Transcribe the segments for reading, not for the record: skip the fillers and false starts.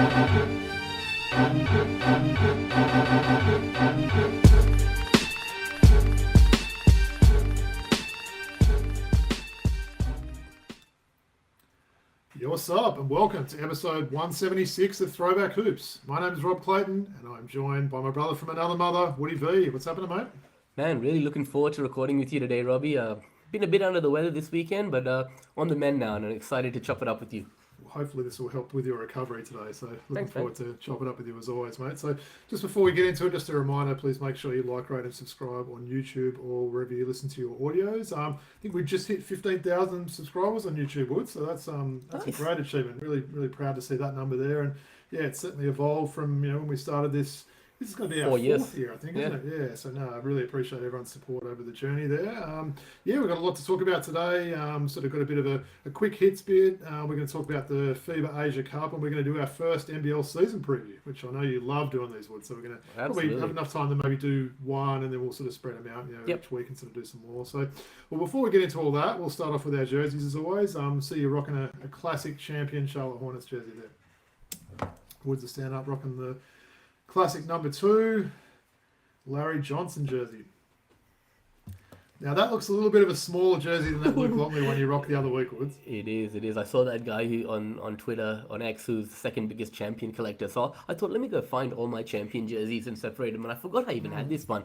What's up, and welcome to episode 176 of Throwback Hoops. My name is Rob Clayton, and I'm joined by my brother from another mother, Woody V. What's happening, mate? Man, really looking forward to recording with you today, Robbie. Been a bit under the weather this weekend, but on the mend now, and I'm excited to chop it up with you. Hopefully this will help with your recovery today, so looking Thanks, forward to chopping up with you as always, mate. So just before we get into it, just a reminder, please make sure you like, rate and subscribe on YouTube or wherever you listen to your audios. I think we just hit 15,000 subscribers on YouTube, Wood, so that's nice. A great achievement. Really proud to see that number there, and yeah, it's certainly evolved from when we started this. This is going to be our fourth year, I think, isn't it? Yeah, so no, I really appreciate everyone's support over the journey there. Yeah, we've got a lot to talk about today. Sort of got a bit of a quick hits bit. We're going to talk about the FIBA Asia Cup, and we're going to do our first NBL season preview, which I know you love doing these, Wood. So we're going to probably have enough time to maybe do one, and then we'll sort of spread them out each week and sort of do some more. So, well, before we get into all that, we'll start off with our jerseys as always. See you rocking a classic champion Charlotte Hornets jersey there. Woods are stand up rocking the classic number 2, Larry Johnson jersey. Now that looks a little bit of a smaller jersey than that Luke Longley one you rocked the other week, Woods. It is. I saw that guy who on Twitter, on X, who's the second biggest champion collector. So I thought, let me go find all my champion jerseys and separate them. And I forgot I even had this one.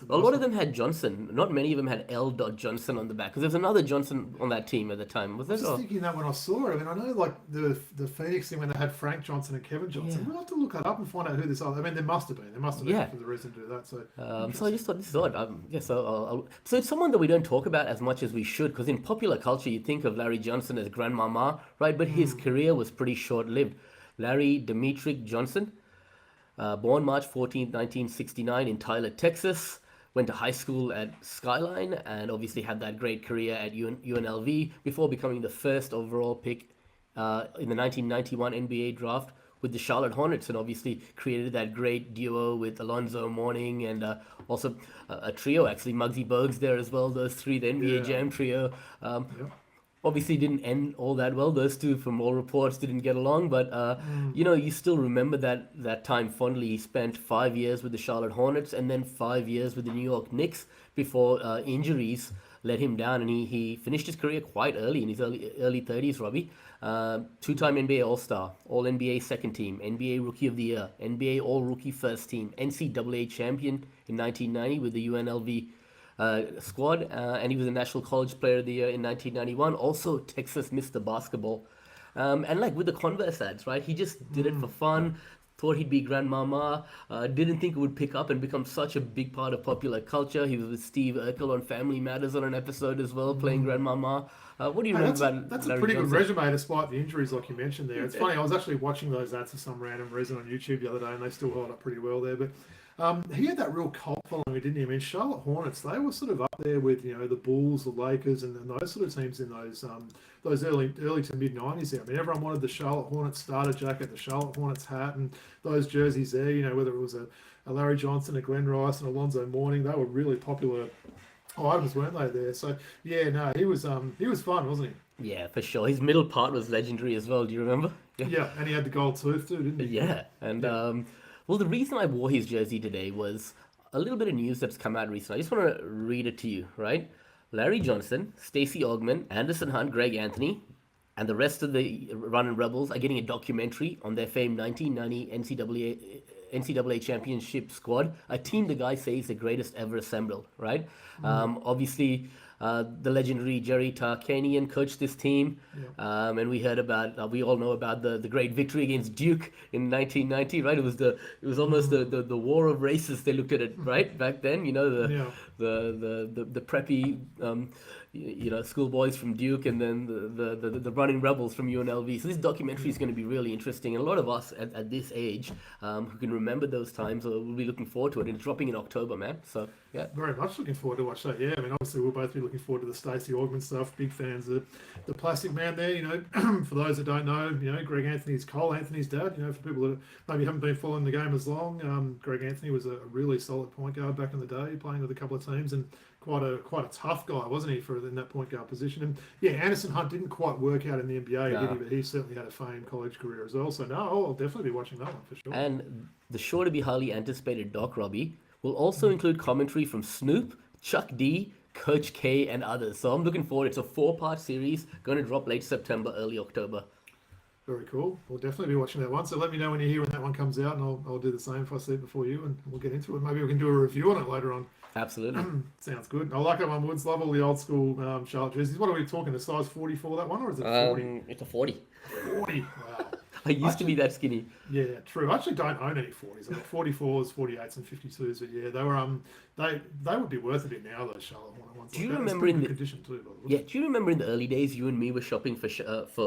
A lot of them had Johnson. Not many of them had L. Johnson on the back. Because there's another Johnson on that team at the time. Was there? I was just thinking that when I saw it. I mean, I know like the Phoenix thing when they had Frank Johnson and Kevin Johnson. Yeah. We'll have to look that up and find out who this other. I mean, there must have been. For the reason to do that. So I just thought this is odd. So it's someone that we don't talk about as much as we should, because in popular culture you think of Larry Johnson as Grandmama, right? But his career was pretty short-lived. Larry Demetric Johnson, born March 14th, 1969 in Tyler, Texas, went to high school at Skyline and obviously had that great career at UNLV before becoming the first overall pick in the 1991 NBA draft with the Charlotte Hornets, and obviously created that great duo with Alonzo Mourning and also a trio, actually, Muggsy Bogues there as well, those three, the NBA Jam trio. Obviously didn't end all that well. Those two, from all reports, didn't get along, but you still remember that time fondly. He spent 5 years with the Charlotte Hornets and then 5 years with the New York Knicks before injuries let him down, and he finished his career quite early, in his early 30s, Robbie. Two-time NBA All-Star, All-NBA second team, NBA Rookie of the Year, NBA All-Rookie first team, NCAA champion in 1990 with the UNLV squad, and he was a National College Player of the Year in 1991. Also, Texas Mr. Basketball. And like with the Converse ads, right? He just did it for fun. Thought he'd be Grandmama, didn't think it would pick up and become such a big part of popular culture. He was with Steve Urkel on Family Matters on an episode as well, playing Grandmama. What do you remember about That's Larry a pretty Johnson? Good resume despite the injuries like you mentioned there. It's funny, I was actually watching those ads for some random reason on YouTube the other day, and they still held up pretty well there. But he had that real cult following, didn't he? I mean, Charlotte Hornets, they were sort of up there with the Bulls, the Lakers, and those sort of teams in those early to mid 90s there. I mean, everyone wanted the Charlotte Hornets starter jacket, the Charlotte Hornets hat, and those jerseys there. Whether it was a Larry Johnson, a Glenn Rice, and Alonzo Mourning, they were really popular items, weren't they? There, so yeah, no, he was fun, wasn't he? Yeah, for sure. His middle part was legendary as well. Do you remember? Yeah, and he had the gold tooth too, didn't he? Yeah, and well, the reason I wore his jersey today was a little bit of news that's come out recently. I just want to read it to you, right? Larry Johnson, Stacey Augmon, Anderson Hunt, Greg Anthony, and the rest of the Runnin' Rebels are getting a documentary on their famed 1990 NCAA championship squad, a team the guy says the greatest ever assembled, right? Obviously, the legendary Jerry Tarkanian coached this team, and we heard about, we all know about the great victory against Duke in 1990, right? It was almost the war of races. They looked at it, right, back then. The preppy schoolboys from Duke, and then the running rebels from UNLV. So this documentary is going to be really interesting, and a lot of us at this age who can remember those times will be looking forward to it. And it's dropping in October, man. So yeah, very much looking forward to watch that. Yeah, I mean, obviously we'll both be looking forward to the Stacey Augmon stuff. Big fans of the Plastic Man there. For those that don't know, Greg Anthony's Cole Anthony's dad. For people that maybe haven't been following the game as long, Greg Anthony was a really solid point guard back in the day, playing with a couple of teams, and quite a tough guy, wasn't he, for in that point guard position? And yeah, Anderson Hunt didn't quite work out in the NBA, did he? But he certainly had a famed college career as well. So no, I'll definitely be watching that one for sure. And the sure to be highly anticipated Doc Robbie will also include commentary from Snoop, Chuck D, Coach K, and others. So I'm looking forward. It's a 4-part series, going to drop late September, early October. Very cool. We'll definitely be watching that one. So let me know when you hear when that one comes out, and I'll do the same if I see it before you, and we'll get into it. Maybe we can do a review on it later on. Absolutely. Sounds good. I like that one, Woods. Love all the old school Charlotte jerseys. What are we talking? A size 44 that one, or is it 40? It's a 40. 40. Wow. I used to be that skinny. Yeah, true. I actually don't own any 40s. I've got 44s, 48s, and 52s. But yeah, they were they would be worth a bit now. Those Charlotte ones. Do you remember in the condition too? Yeah, do you remember in the early days you and me were shopping for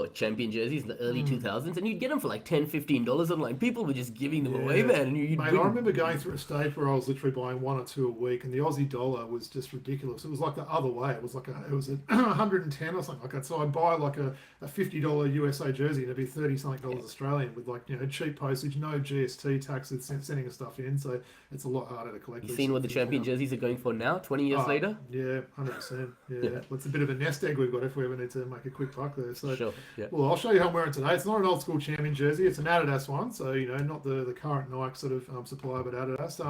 champion jerseys in the early 2000s, and you'd get them for like $10, $15 online. People were just giving them away, man. And Mate, I remember going through a stage where I was literally buying 1 or 2 a week, and the Aussie dollar was just ridiculous. It was like the other way. It was like it was at 110 or something like that. So I'd buy like a $50 USA jersey, and it'd be $30-something Australian with like cheap postage, no GST taxes, sending stuff in. So it's a lot harder to collect. You seen what the champion jerseys are going for now, 20 years later? Yeah, 100%. Yeah, well, it's a bit of a nest egg we've got if we ever need to make a quick buck there. So, sure, yeah. Well, I'll show you how I'm wearing today. It's not an old school champion jersey. It's an Adidas one. So, not the current Nike sort of supplier, but Adidas.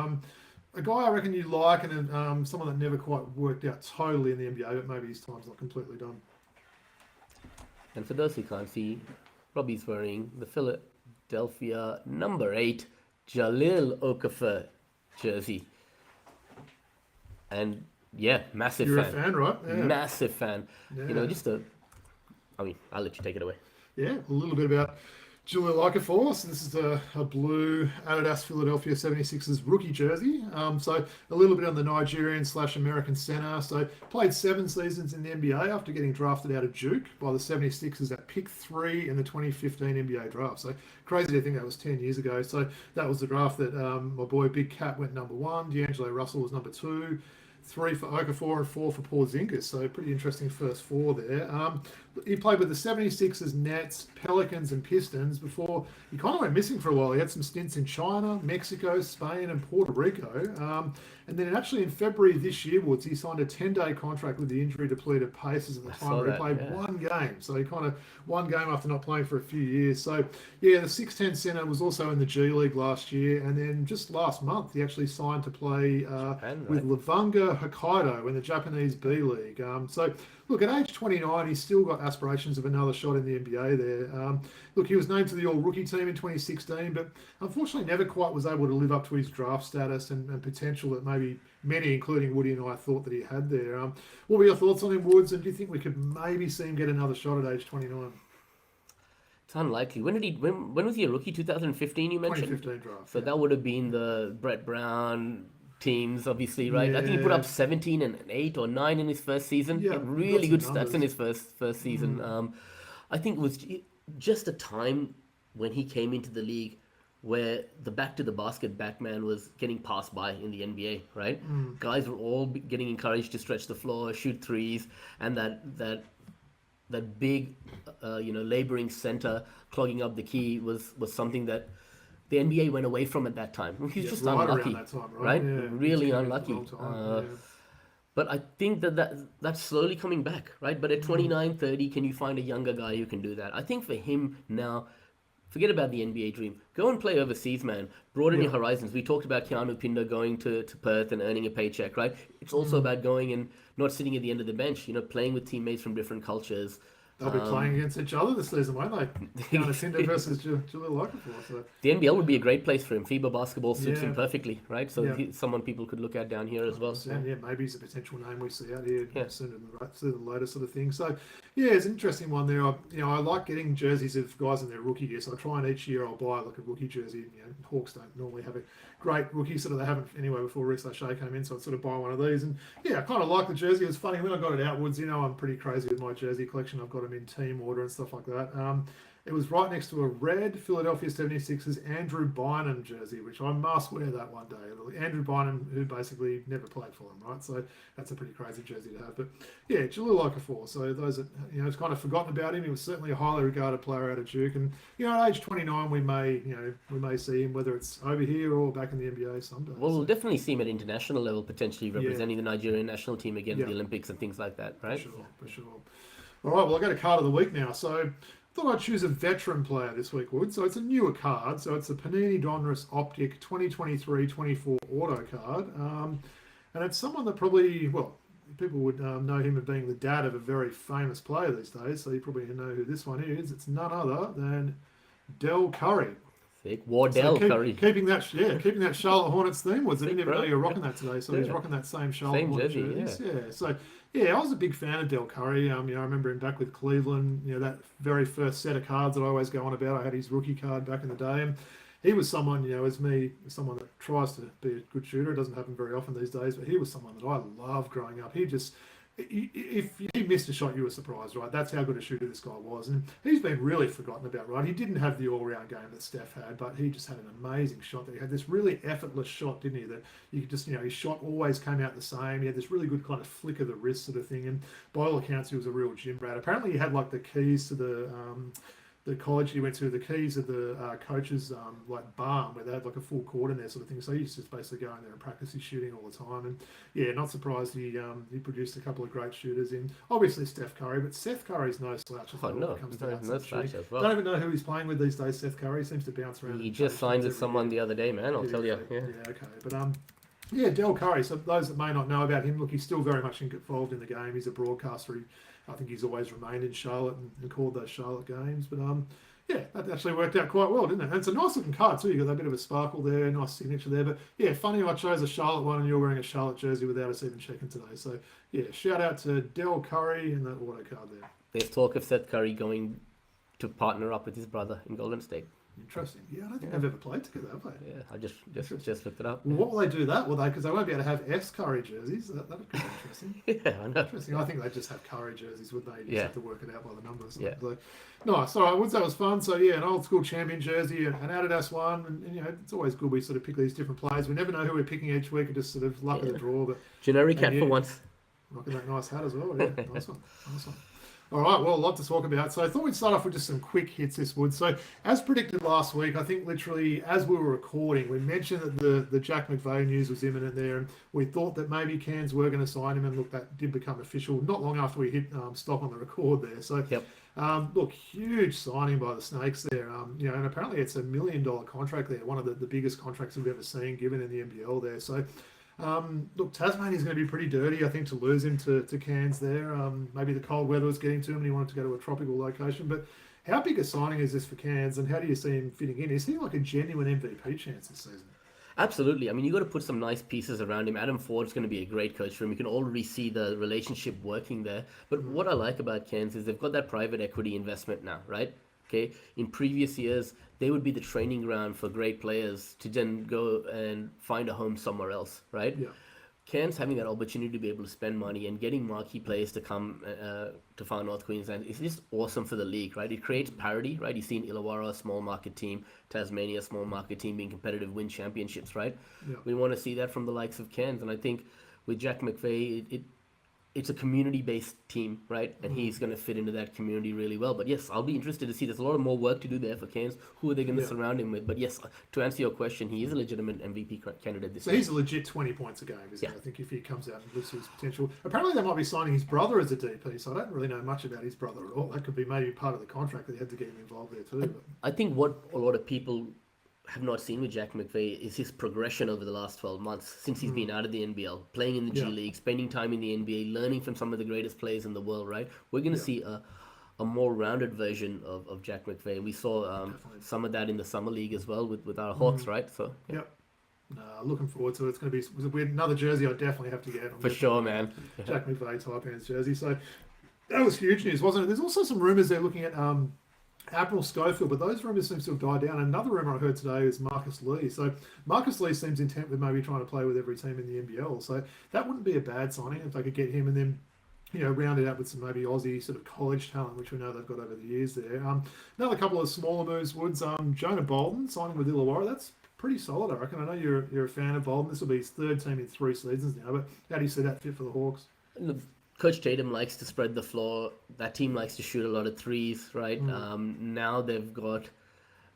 A guy I reckon you like, and someone that never quite worked out totally in the NBA, but maybe his time's not completely done. And for those who can't see, Robbie's wearing the Philadelphia number 8 Jahlil Okafor jersey. And yeah, massive You're fan. a fan, right? Yeah. Massive fan. Yeah. I'll let you take it away. Yeah, a little bit about Jahlil Okafor. So this is a blue Adidas Philadelphia 76ers rookie jersey. So a little bit on the Nigerian/American center. So played 7 seasons in the NBA after getting drafted out of Duke by the 76ers at pick 3 in the 2015 NBA draft. So crazy to think that was 10 years ago. So that was the draft that my boy Big Cat went number 1. D'Angelo Russell was number 2. 3 for Okafor and 4 for Porzingis. So pretty interesting first 4 there. He played with the 76ers, Nets, Pelicans, and Pistons before he kind of went missing for a while. He had some stints in China, Mexico, Spain, and Puerto Rico. And then actually in February this year, Woods, he signed a 10-day contract with the injury-depleted Pacers at the time where he played 1 game. So he kind of 1 game after not playing for a few years. So yeah, the 6'10 center was also in the G League last year. And then just last month, he actually signed to play with Luvunga Hokkaido in the Japanese B League. So look, at age 29, he's still got aspirations of another shot in the NBA there. Look, he was named to the All-Rookie team in 2016, but unfortunately never quite was able to live up to his draft status and potential that maybe many, including Woody and I, thought that he had there. What were your thoughts on him, Woods, and do you think we could maybe see him get another shot at age 29? It's unlikely. When was he a rookie? 2015, you mentioned? 2015 draft. So that would have been the Brett Brown teams, obviously, right? I think he put up 17 and 8 or 9 in his first season. Yeah, really good stats in his first season. I think it was just a time when he came into the league where the back to the basket backman was getting passed by in the NBA, right? Guys were all getting encouraged to stretch the floor, shoot threes, and that big, laboring center clogging up the key was something that the NBA went away from at that time. He's just unlucky, around that time, right? Yeah, really unlucky. But I think that's slowly coming back, right? But at 29, 30, can you find a younger guy who can do that? I think for him now, forget about the NBA dream. Go and play overseas, man. Broaden your horizons. We talked about Keanu Pinder going to Perth and earning a paycheck, right? It's also about going and not sitting at the end of the bench, playing with teammates from different cultures. They'll be playing against each other this season, won't they? Keanu Pinder versus Jahlil Okafor. So. The NBL would be a great place for him. FIBA basketball suits him perfectly, right? So he's someone people could look at down here as well. Yeah, maybe he's a potential name we see out here sooner than later, sort of thing. So, yeah, it's an interesting one there. I like getting jerseys of guys in their rookie year. So I try and each year I'll buy like a rookie jersey. Hawks don't normally have a great rookie, sort of they haven't anyway before Rick Shea came in. So I'd sort of buy one of these. And yeah, I kind of like the jersey. It was funny when I got it outwards. I'm pretty crazy with my jersey collection. I've got them in team order and stuff like that. it was right next to a red Philadelphia 76ers Andrew Bynum jersey, which I must wear that one day. Andrew Bynum, who basically never played for him, right? So that's a pretty crazy jersey to have. But yeah, Jahlil Okafor. So those that, it's kind of forgotten about him. He was certainly a highly regarded player out of Duke. And, at age 29, we may see him, whether it's over here or back in the NBA someday. Well, we'll definitely see him at international level, potentially representing the Nigerian national team again at the Olympics and things like that, right? For sure. All right, well, I got a card of the week now. So I thought I'd choose a veteran player this week, Wood. So it's a newer card. So it's a Panini Donruss Optic 2023-24 auto card. And it's someone that probably, people would know him as being the dad of a very famous player these days. So you probably know who this one is. It's none other than Dell Curry. Wardell Curry. Keeping that Charlotte Hornets theme. I didn't even know you were rocking that today. So he's rocking that same Charlotte Hornets jersey. Yeah. So I was a big fan of Dell Curry. I remember him back with Cleveland. That very first set of cards that I always go on about. I had his rookie card back in the day, and he was someone, as me, someone that tries to be a good shooter. It doesn't happen very often these days, but he was someone that I loved growing up. If he missed a shot, you were surprised, right? That's how good a shooter this guy was. And he's been really forgotten about, right? He didn't have the all-round game that Steph had, but he just had an amazing shot. That he had this really effortless shot, didn't he? That you could just, his shot always came out the same. He had this really good kind of flick of the wrist sort of thing. And by all accounts, he was a real gym rat. Apparently, he had like the keys to the college he went to, the keys of the coach's barn where they had like a full court in there sort of thing. So he used to just basically go in there and practice his shooting all the time. And not surprised he produced a couple of great shooters in obviously Steph Curry, but Seth Curry's no slouch as well. Don't even know who he's playing with these days. Seth Curry seems to bounce around. He just signed with someone the other day, man. I'll tell you. Yeah, okay, but Dell Curry. So those that may not know about him, look, he's still very much involved in the game. He's a broadcaster. I think he's always remained in Charlotte and called those Charlotte games. But that actually worked out quite well, didn't it? And it's a nice looking card too. You got that bit of a sparkle there, nice signature there. But funny I chose a Charlotte one and you're wearing a Charlotte jersey without us even checking today. So shout out to Dell Curry and that auto card there. There's talk of Seth Curry going to partner up with his brother in Golden State. Interesting. I don't think they've ever played together, have they? Yeah, I just looked it up. Well, what will they do that? Will they? Because they won't be able to have S Curry jerseys. That would be interesting. I know. Interesting. I think they just have Curry jerseys, wouldn't they? You just have to work it out by the numbers. Yeah. So, nice. All right. I would say it was fun. So an old school champion jersey, an Adidas one, and it's always good we sort of pick these different players. We never know who we're picking each week. It's just sort of luck of the draw. But generic hat for once. Rocking that nice hat as well. Yeah, nice one. All right, well, a lot to talk about. So I thought we'd start off with just some quick hits this would. So as predicted last week, I think literally as we were recording, we mentioned that the Jack McVeigh news was imminent there, and we thought that maybe Cairns were going to sign him, and look, that did become official not long after we hit stop on the record there. So, look, huge signing by the Snakes there. And apparently it's $1 million contract there, one of the biggest contracts we've ever seen given in the NBL there. So, look, Tasmania's going to be pretty dirty, I think, to lose him to Cairns there. Maybe the cold weather was getting to him and he wanted to go to a tropical location. But how big a signing is this for Cairns, and how do you see him fitting in? Is he like a genuine MVP chance this season? Absolutely. I mean, you got to put some nice pieces around him. Adam Ford's going to be a great coach for him. You can already see the relationship working there. But what I like about Cairns is they've got that private equity investment now, right? Okay. In previous years, they would be the training ground for great players to then go and find a home somewhere else, right? Yeah. Cairns having that opportunity to be able to spend money and getting marquee players to come to Far North Queensland is just awesome for the league, right? It creates parity, right? You've seen Illawarra, a small market team, Tasmania, a small market team being competitive, win championships, right? Yeah. We want to see that from the likes of Cairns, and I think with Jack McVeigh, it's a community-based team, right? And he's going to fit into that community really well. But yes, I'll be interested to see. There's a lot of more work to do there for Cairns. Who are they going to surround him with? But yes, to answer your question, he is a legitimate MVP candidate this year. So he's a legit 20 points a game, isn't he? I think if he comes out and lives to his potential. Apparently they might be signing his brother as a DP, so I don't really know much about his brother at all. That could be maybe part of the contract that he had to get him involved there too. I think what a lot of people have not seen with Jack McVeigh is his progression over the last 12 months since he's been out of the NBL, playing in the G League, spending time in the NBA, learning from some of the greatest players in the world, right? We're going to see a more rounded version of Jack McVeigh. We saw some of that in the Summer League as well with our Hawks, right? So looking forward to it. It's going to be another jersey I definitely have to get. For sure, man. Jack McVeigh type hands jersey. So that was huge news, wasn't it? There's also some rumours they're looking at Admiral Schofield, but those rumours seem to have died down. Another rumour I heard today is Marcus Lee. So Marcus Lee seems intent with maybe trying to play with every team in the NBL. So that wouldn't be a bad signing if they could get him. And then rounded out with some maybe Aussie sort of college talent, which we know they've got over the years there. Another couple of smaller moves, Woods. Jonah Bolden signing with Illawarra. That's pretty solid, I reckon. I know you're a fan of Bolden. This will be his third team in 3 seasons now, but how do you see that fit for the Hawks? Look, Coach Tatum likes to spread the floor. That team likes to shoot a lot of threes, right? Now they've got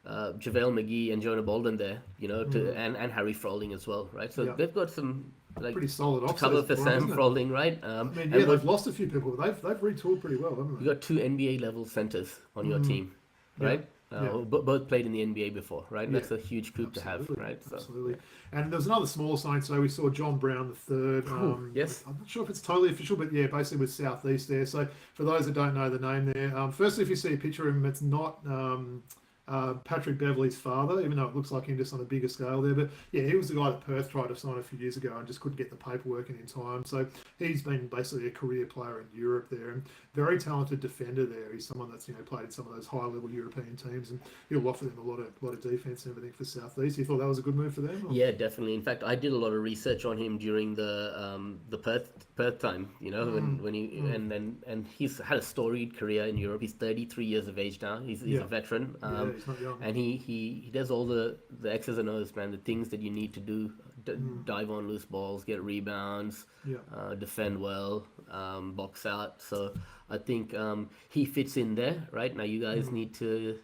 JaVale McGee and Jonah Bolden there, and Harry Froling as well, right? So they've got some pretty solid to cover for Sam Froling, right? They've lost a few people, but they've retooled pretty well, haven't they? You got 2 NBA level centers on your team, right? Both played in the NBA before, right? That's a huge coup to have, right? So, absolutely. And there's another smaller sign today. We saw John Brown the third. Yes. I'm not sure if it's totally official, but basically with Southeast there. So for those that don't know the name there, firstly, if you see a picture of him, it's not Patrick Beverley's father, even though it looks like him just on a bigger scale there. But he was the guy that Perth tried to sign a few years ago and just couldn't get the paperwork in time. So he's been basically a career player in Europe there, and very talented defender there. He's someone that's played in some of those high level European teams, and he'll offer them a lot of defense and everything for Southeast. You thought that was a good move for them? Or? Yeah, definitely. In fact, I did a lot of research on him during the Perth time. When he and he's had a storied career in Europe. He's 33 years of age now. He's a veteran. He's not young. And he does all the X's and O's, man. The things that you need to do: dive on loose balls, get rebounds, defend well, box out. So I think he fits in there. Right now, you guys need to.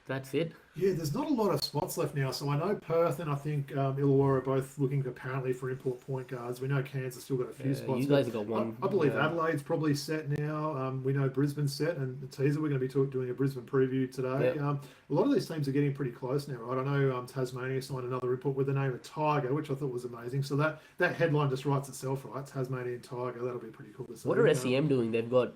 That's it. Yeah, there's not a lot of spots left now. So I know Perth and I think Illawarra are both looking apparently for import point guards. We know Cairns has still got a few spots. You guys have got one. I believe Adelaide's probably set now. We know Brisbane's set, and the teaser we're going to be doing a Brisbane preview today. A lot of these teams are getting pretty close now, right? I know Tasmania signed another report with the name of Tiger, which I thought was amazing. So that headline just writes itself, right? Tasmanian Tiger. That'll be pretty cool to see. What are SEM doing? They've got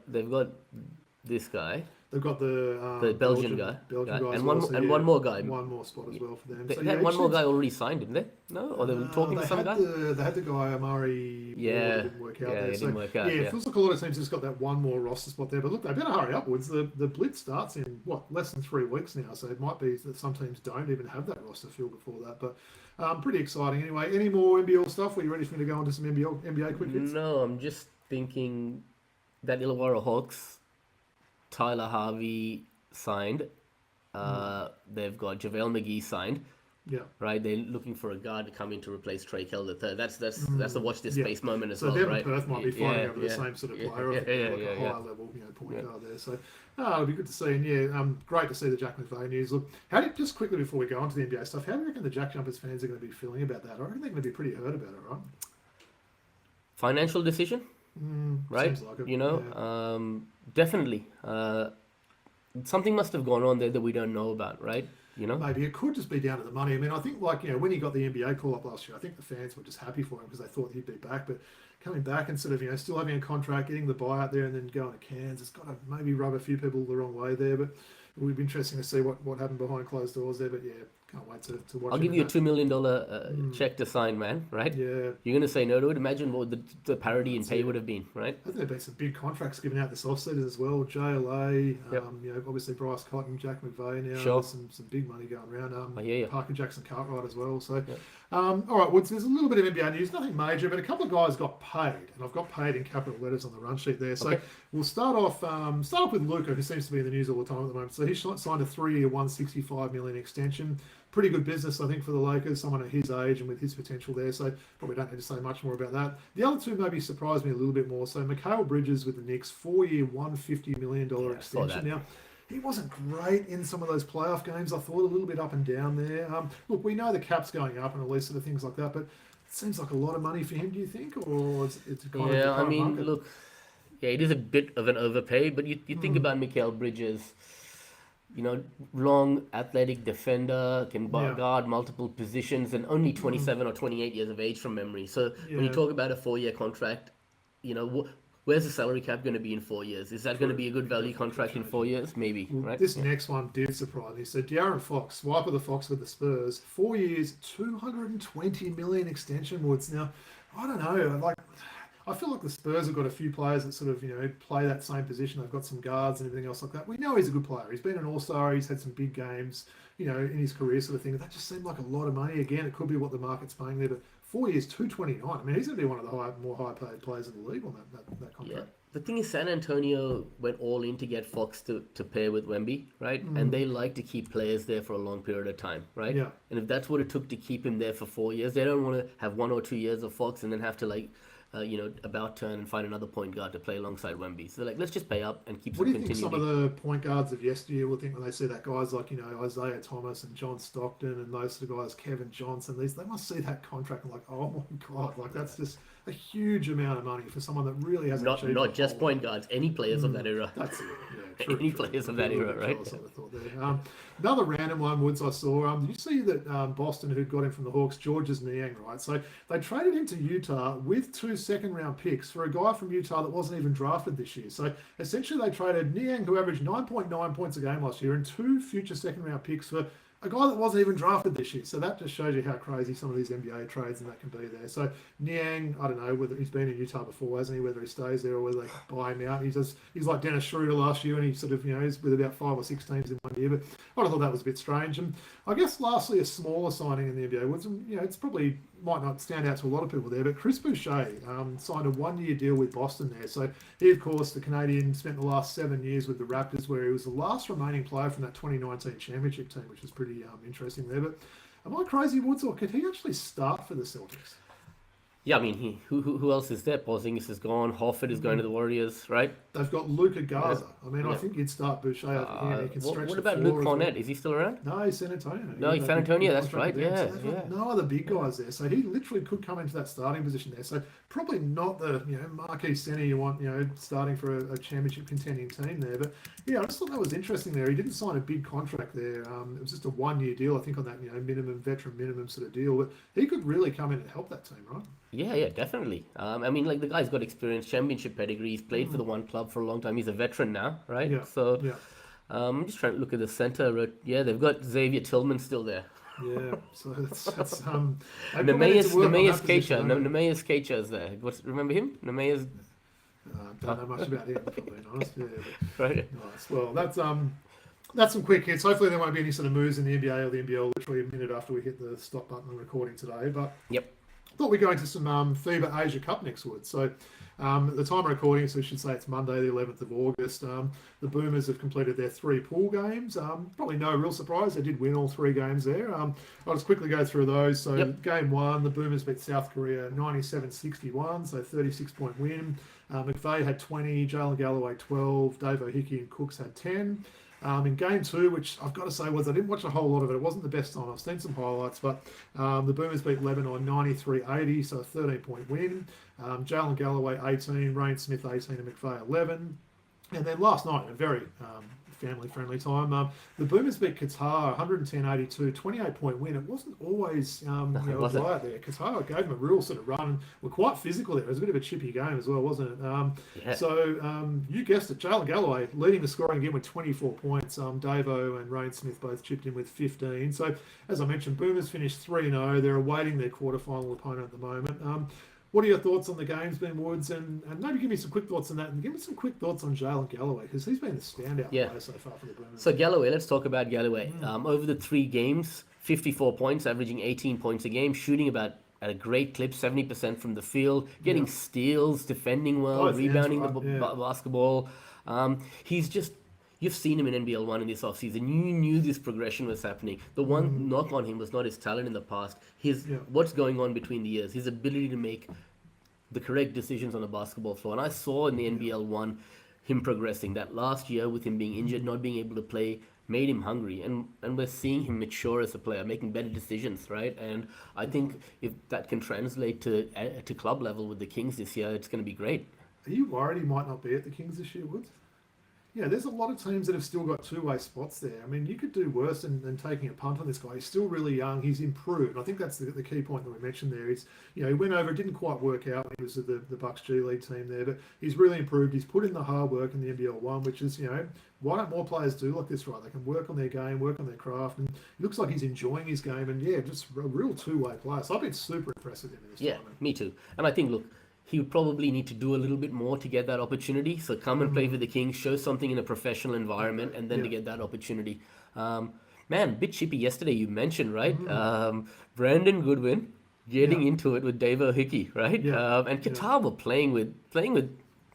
this guy. They've got the Belgian guy, and one more guy. One more spot as well for them. They had one more guy already signed, didn't they? No, or they were talking to some guy. They had the guy Amari. Yeah, didn't work out there. It didn't work out. It feels like a lot of teams just got that one more roster spot there. But look, they better hurry upwards. The blitz starts in less than 3 weeks now, so it might be that some teams don't even have that roster filled before that. But pretty exciting anyway. Any more NBL stuff? Were you ready for me to go on to some NBA quick hits? No, I'm just thinking that Illawarra Hawks, Tyler Harvey signed. They've got JaVale McGee signed. Yeah. Right. They're looking for a guard to come in to replace Trae Young the third. That's a watch this space moment as well, right? So Perth might be fighting over the same sort of player, a higher level point guard there. So it'll be good to see. And great to see the Jack McVeigh news. Look, just quickly before we go on to the NBA stuff, how do you reckon the Jack Jumpers fans are going to be feeling about that? I reckon they're going to be pretty hurt about it, right? Financial decision, right? Seems like it. Definitely. Something must have gone on there that we don't know about, right? Maybe it could just be down to the money. I mean, I think when he got the NBA call up last year, I think the fans were just happy for him because they thought he'd be back. But coming back and sort of still having a contract, getting the buyout there, and then going to Cairns, it's got to maybe rub a few people the wrong way there. But it would be interesting to see what happened behind closed doors there. But can't wait to watch. I'll give you a $2 million check to sign, man. Right? Yeah. You're going to say no to it? Imagine what the parity in pay would have been, right? I think there've been some big contracts given out this offseason as well. JLA, obviously Bryce Cotton, Jack McVeigh now. Sure. There's some big money going around. I hear you. Parker Jackson Cartwright as well. So, all right, Woods, there's a little bit of NBA news, nothing major, but a couple of guys got paid, and I've got paid in capital letters on the run sheet there. So we'll start off with Luka, who seems to be in the news all the time at the moment. So he signed a 3-year, $165 million extension. Pretty good business, I think, for the Lakers, someone at his age and with his potential there, so probably don't need to say much more about that. The other two maybe surprised me a little bit more. So Mikal Bridges with the Knicks, 4-year, $150 million extension. Now, he wasn't great in some of those playoff games. I thought a little bit up and down there. Look, we know the cap's going up and all these sort of things like that, but it seems like a lot of money for him, do you think? Or it's kind of I mean, market? Look, it is a bit of an overpay, but you think about Mikal Bridges, long athletic defender, can guard multiple positions, and only 27 or 28 years of age from memory. So when you talk about a 4-year contract, where's the salary cap going to be in 4 years? Is that going to be a good value contract in 4 years? Maybe, right? This next one did surprise me. So De'Aaron Fox, swipe of the Fox with the Spurs, 4 years, $220 million extension, Woods. Now, I don't know, I feel like the Spurs have got a few players that sort of, play that same position. They've got some guards and everything else like that. We know he's a good player. He's been an all-star. He's had some big games, in his career sort of thing. That just seemed like a lot of money. Again, it could be what the market's paying there, but 4 years, 229. I mean, he's going to be one of the more high-paid players in the league on that contract. Yeah. The thing is, San Antonio went all in to get Fox to pair with Wemby, right? And they like to keep players there for a long period of time, right? Yeah. And if that's what it took to keep him there for 4 years, they don't want to have 1 or 2 years of Fox and then have to about turn and find another point guard to play alongside Wemby. So let's just pay up and keep What some do you think continuity. some of the point guards of yesteryear will think when they see that guys like, Isaiah Thomas and John Stockton and those sort of guys, Kevin Johnson, they must see that contract and like, oh my God, like that's just a huge amount of money for someone that really hasn't achieved Not just whole point guards, any players of that era. That's it. Yeah, true, Any players of that era, right? Another random one, Woods, I saw. Did you see that Boston, who'd got him from the Hawks, Georges Niang, right? So they traded him to Utah with 2 second-round picks for a guy from Utah that wasn't even drafted this year. So essentially they traded Niang, who averaged 9.9 points a game last year, and 2 future second-round picks for a guy that wasn't even drafted this year. So that just shows you how crazy some of these NBA trades and that can be there. So Niang, I don't know whether he's been in Utah before, hasn't he? Whether he stays there or whether they buy him out. He's like Dennis Schroeder last year, and he sort of, he's with about 5 or 6 teams in 1 year. But I thought that was a bit strange. And I guess lastly, a smaller signing in the NBA was, it's probably might not stand out to a lot of people there, but Chris Boucher signed a 1-year deal with Boston there. So he, of course, the Canadian, spent the last 7 years with the Raptors, where he was the last remaining player from that 2019 championship team, which was pretty interesting there. But am I crazy, Woods, or could he actually start for the Celtics? Yeah, I mean, who else is there? Porzingis is gone. Horford is going to the Warriors, right? They've got Luka Garza. I mean, I think you'd start Boucher over here. He can stretch What the about floor Luke as well. Cornett? Is he still around? No, he's San Antonio. No, he's San Antonio, that's right. There. Yeah, So they've got yeah. no other big guys there. So he literally could come into that starting position there. So probably not the marquee center you want, starting for a championship contending team there. But yeah, I just thought that was interesting there. He didn't sign a big contract there. It was just a 1-year deal, I think, on that veteran minimum sort of deal. But he could really come in and help that team, right? Yeah, definitely. I mean, like the guy's got experience, championship pedigree. He's played for the one club for a long time. He's a veteran now, right? Yeah. So Yeah. I'm just trying to look at the center. Yeah, they've got Xavier Tillman still there. Yeah, so that's Nemeas Keita is there. Remember him? Nemeas. Don't know much about him, if I'm being honest. Yeah, Right. nice. Well, that's some quick hits. Hopefully there won't be any sort of moves in the NBA or the NBL literally a minute after we hit the stop button on recording today. But Yep. thought we'd go into some FIBA Asia Cup next week. So at the time of recording, so we should say it's Monday, the 11th of August, the Boomers have completed their 3 pool games. Probably no real surprise. They did win all 3 games there. I'll just quickly go through those. So Game 1, the Boomers beat South Korea 97-61, so 36-point win. McVeigh had 20, Jaylin Galloway 12, Dave O'Hickey and Cooks had 10. In Game 2, which I've got to say I didn't watch a whole lot of it. It wasn't the best time. I've seen some highlights, but the Boomers beat Lebanon 93-80, so a 13-point win. Jaylin Galloway 18, Rain Smith 18, and McVeigh 11. And then last night, a very family-friendly time, the Boomers beat Qatar 110-82, 28-point win. It wasn't always Was it? right there. Qatar gave them a real sort of run and were quite physical there. It was a bit of a chippy game as well, wasn't it? Yeah. So you guessed it, Jaylin Galloway leading the scoring again with 24 points. Davo and Rain Smith both chipped in with 15. So as I mentioned, Boomers finished 3-0. They're awaiting their quarterfinal opponent at the moment. What are your thoughts on the games, Ben Woods? And maybe give me some quick thoughts on that, and give me some quick thoughts on Jaylin Galloway, because he's been the standout player so far for the Boomers. So Galloway, let's talk about Galloway. Over the 3 games, 54 points, averaging 18 points a game, shooting about at a great clip, 70% from the field, getting steals, defending well, rebounding the basketball. He's just... You've seen him in NBL 1 in this offseason. You knew this progression was happening. The one knock on him was not his talent in the past. What's going on between the years. His ability to make the correct decisions on the basketball floor. And I saw in the NBL 1 him progressing. That last year with him being injured, not being able to play, made him hungry. And we're seeing him mature as a player, making better decisions, right? And I think if that can translate to club level with the Kings this year, it's going to be great. Are you worried he might not be at the Kings this year, Woods? Yeah, there's a lot of teams that have still got 2-way spots there. I mean, you could do worse than taking a punt on this guy. He's still really young. He's improved. I think that's the key point that we mentioned there. Is he went over, it didn't quite work out when he was at the Bucks G League team there, but he's really improved. He's put in the hard work in the NBL 1, which is, why don't more players do like this, right? They can work on their game, work on their craft, and it looks like he's enjoying his game, and just a real 2-way player. So I've been super impressed with him in this tournament. Me too. And I think, look, he would probably need to do a little bit more to get that opportunity. So come and play for the Kings, show something in a professional environment, and then to get that opportunity. Man, bit chippy yesterday, you mentioned, right? Brandon Goodwin getting into it with Davo Hickey, right? Yeah. And Yeah. Qatar were playing with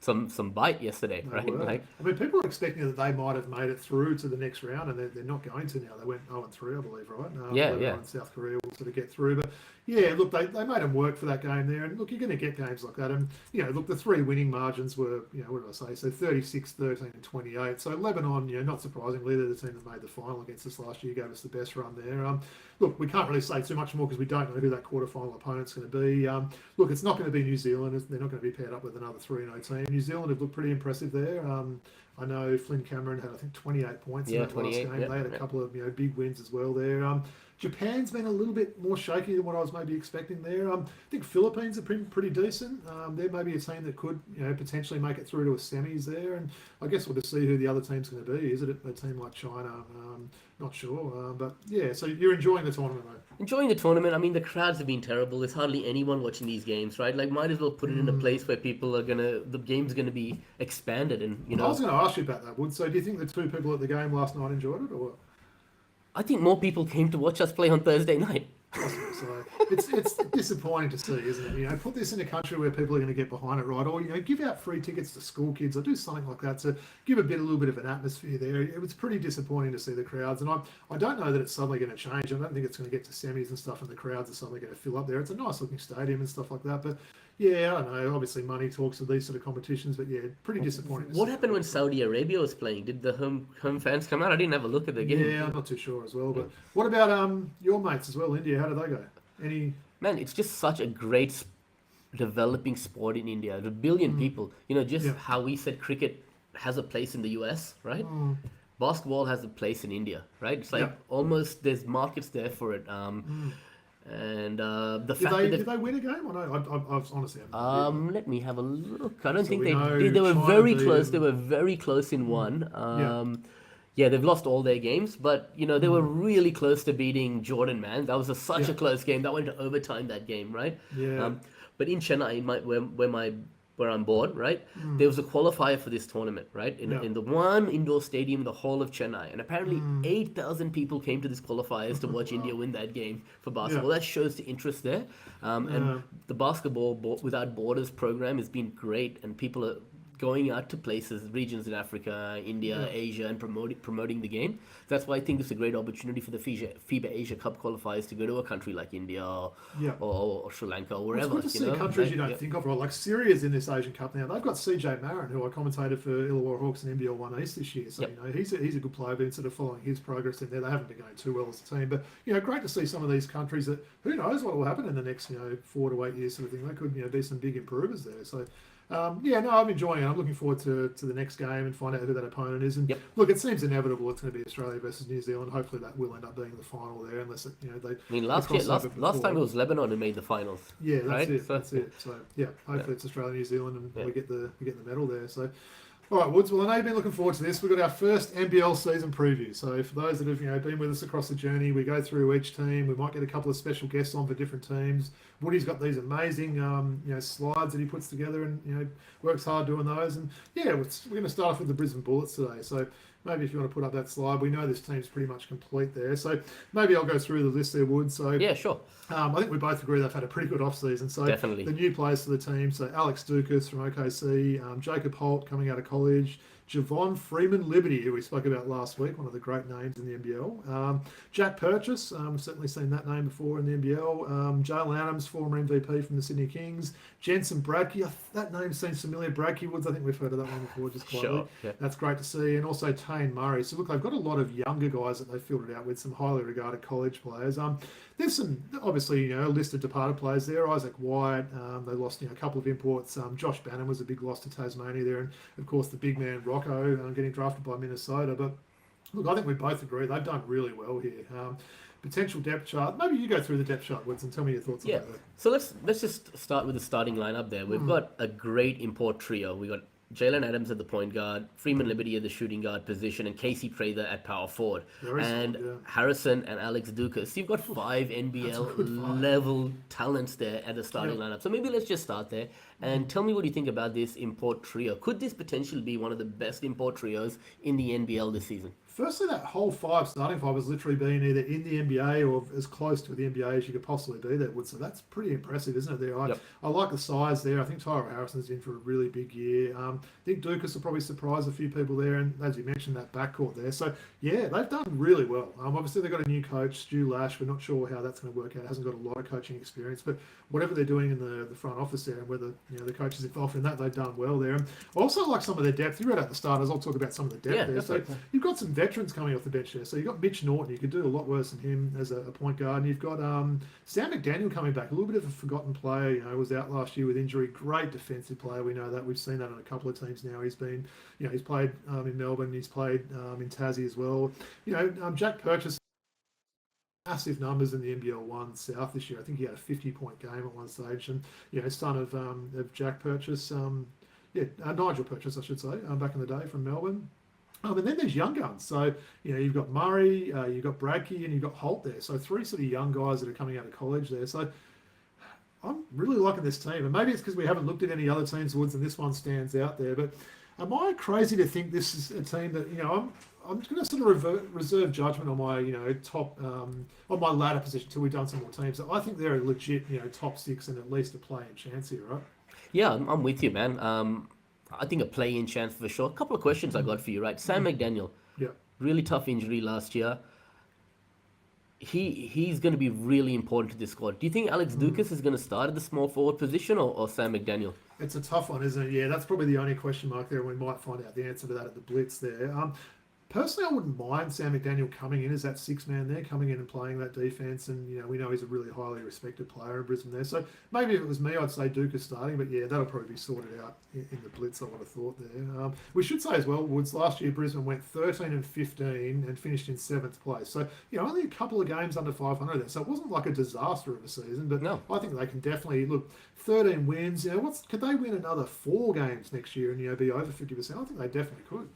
some bite yesterday, They right? were. Like, I mean, people are expecting that they might have made it through to the next round, and they're not going to now. They went 0-3, I believe, right? yeah, Lebanon yeah. and South Korea will sort of get through. But yeah, look, they made them work for that game there. And look, you're going to get games like that. And, look, the 3 winning margins were, what did I say? So 36, 13, and 28. So Lebanon, not surprisingly, they're the team that made the final against us last year, gave us the best run there. Look, we can't really say too much more because we don't know who that quarterfinal opponent's going to be. Look, it's not going to be New Zealand. They're not going to be paired up with another 3-0 team. New Zealand have looked pretty impressive there. I know Flynn Cameron had, I think, 28 points in that last game. Yep, They had a couple of big wins as well there. Japan's been a little bit more shaky than what I was maybe expecting there. I think Philippines are pretty decent. They're maybe a team that could potentially make it through to a semis there. And I guess we'll just see who the other team's going to be. Is it a team like China? Not sure. But yeah, so you're enjoying the tournament, mate? Enjoying the tournament. I mean, the crowds have been terrible. There's hardly anyone watching these games, right? Like, might as well put it in a place where the game's gonna be expanded, and I was going to ask you about that, Wood. So do you think the 2 people at the game last night enjoyed it, or? I think more people came to watch us play on Thursday night. Possibly. So it's disappointing to see, isn't it? Put this in a country where people are going to get behind it, right? Or give out free tickets to school kids, or do something like that to give a little bit of an atmosphere there. It was pretty disappointing to see the crowds, and I don't know that it's suddenly going to change. I don't think it's going to get to semis and stuff, and the crowds are suddenly going to fill up there. It's a nice looking stadium and stuff like that, but yeah, I don't know. Obviously, money talks to these sort of competitions, but yeah, pretty disappointing. What happened when Saudi Arabia was playing? Did the home fans come out? I didn't have a look at the game. Yeah, I'm not too sure as well. But what about your mates as well, India? How did they go? Any? Man, it's just such a great developing sport in India. A billion people. Just how we said cricket has a place in the US, right? Basketball has a place in India, right? It's like almost there's markets there for it. And the fact that did they win a game? I know. I've honestly haven't. let me have a look. I don't So think we know they were China very beat close. They them. were very close in one. Yeah, they've lost all their games, but they were really close to beating Jordan. Man, that was such a close game. That went to overtime. That game, right? Yeah. But in Chennai, where I'm born, right? There was a qualifier for this tournament, right? In the one indoor stadium, the whole of Chennai, and apparently 8,000 people came to this qualifiers to watch India win that game for basketball. That shows the interest there. And the Basketball Without Borders program has been great, and people are going out to places, regions in Africa, India, Asia, and promoting the game. That's why I think it's a great opportunity for the FIBA Asia Cup qualifiers to go to a country like India or Sri Lanka or wherever. It's good to see countries you don't think of, right? Like Syria's in this Asian Cup now. They've got CJ Marin, who I commentated for Illawarra Hawks and NBL 1 East this year. So he's a good player. Been sort of following his progress in there. They haven't been going too well as a team, but great to see some of these countries that who knows what will happen in the next 4 to 8 years sort of thing. They could be some big improvers there. So. I'm enjoying it. I'm looking forward to the next game and find out who that opponent is. And look, it seems inevitable it's going to be Australia versus New Zealand. Hopefully that will end up being the final there, unless they. I mean, last time it was Lebanon who made the finals. Yeah, that's right? it. That's it. So hopefully it's Australia, New Zealand, and we get the medal there. So. All right, Woods. Well, I know you've been looking forward to this. We've got our first NBL season preview. So for those that have been with us across the journey, we go through each team. We might get a couple of special guests on for different teams. Woody's got these amazing slides that he puts together and works hard doing those. And we're going to start off with the Brisbane Bullets today. So maybe if you want to put up that slide, we know this team's pretty much complete there. So maybe I'll go through the list there, Wood. So yeah, sure. I think we both agree they've had a pretty good off-season. So definitely. The new players for the team, so Alex Dukas from OKC, Jacob Holt coming out of college, Javon Freeman Liberty, who we spoke about last week, one of the great names in the NBL. Jack Purchase, certainly seen that name before in the NBL. Jaylin Adams, former MVP from the Sydney Kings. Jensen Bradkey, that name seems familiar. Bradkey Woods, I think we've heard of that one before, just quietly. Sure, yeah. That's great to see. And also Tane Murray. So look, they've got a lot of younger guys that they've filtered out with, some highly regarded college players. There's some, obviously, listed departed players there. Isaac White, they lost a couple of imports. Josh Bannon was a big loss to Tasmania there. And, of course, the big man Rocco getting drafted by Minnesota. But, look, I think we both agree they've done really well here. Potential depth chart. Maybe you go through the depth chart, Woods, and tell me your thoughts about that. So let's just start with the starting lineup there. We've got a great import trio. We've got Jaylin Adams at the point guard, Freeman Liberty at the shooting guard position, and Casey Prather at power forward. Harrison and Alex Dukas. You've got 5 NBL level talents there at the starting lineup. So maybe let's just start there and tell me what you think about this import trio. Could this potentially be one of the best import trios in the NBL this season? firstly, that whole starting five has literally been either in the NBA or as close to the NBA as you could possibly be there, Wood. So that's pretty impressive, isn't it? There, I like the size there. I think Tyler Harrison's in for a really big year. I think Dukas will probably surprise a few people there, and as you mentioned, that backcourt there. So yeah, they've done really well. Obviously, they've got a new coach, Stu Lash. We're not sure how that's going to work out. Hasn't got a lot of coaching experience, but whatever they're doing in the front office there, and whether the coach is involved in that, they've done well there. And I also like some of their depth. You read out the starters. I'll talk about some of the depth there. So you've got some veterans coming off the bench there. So you've got Mitch Norton. You could do a lot worse than him as a point guard. And you've got Sam McDaniel coming back. A little bit of a forgotten player. Was out last year with injury. Great defensive player. We know that. We've seen that on a couple of teams now. He's been, he's played in Melbourne. He's played in Tassie as well. Jack Purchase. Massive numbers in the NBL 1 South this year. I think he had a 50-point game at one stage, and son of Jack Purchase, Nigel Purchase, I should say, back in the day from Melbourne. And then there's young guns. So you've got Murray, you've got Bradkey, and you've got Holt there. So three sort of young guys that are coming out of college there. So I'm really liking this team, and maybe it's because we haven't looked at any other teams, Woods, and this one stands out there. But am I crazy to think this is a team that I'm going to sort of reserve judgment on my, top, on my ladder position until we've done some more teams. So I think they're a legit, top six and at least a play-in chance here, right? Yeah, I'm with you, man. I think a play-in chance for sure. A couple of questions I got for you, right? Sam McDaniel, really tough injury last year. He's going to be really important to this squad. Do you think Alex Dukas is going to start at the small forward position or Sam McDaniel? It's a tough one, isn't it? Yeah, that's probably the only question mark there. We might find out the answer to that at the Blitz there. Personally, I wouldn't mind Sam McDaniel coming in as that six-man there, coming in and playing that defense. And, we know he's a really highly respected player in Brisbane there. So maybe if it was me, I'd say Dukas starting. But, yeah, that'll probably be sorted out in the Blitz, I would have thought there. We should say as well, Woods, last year Brisbane went 13-15 and finished in 7th place. So, only a couple of games under 500 there. So it wasn't like a disaster of a season. But no. I think they can definitely, 13 wins. Could they win another 4 games next year and, be over 50%? I think they definitely could.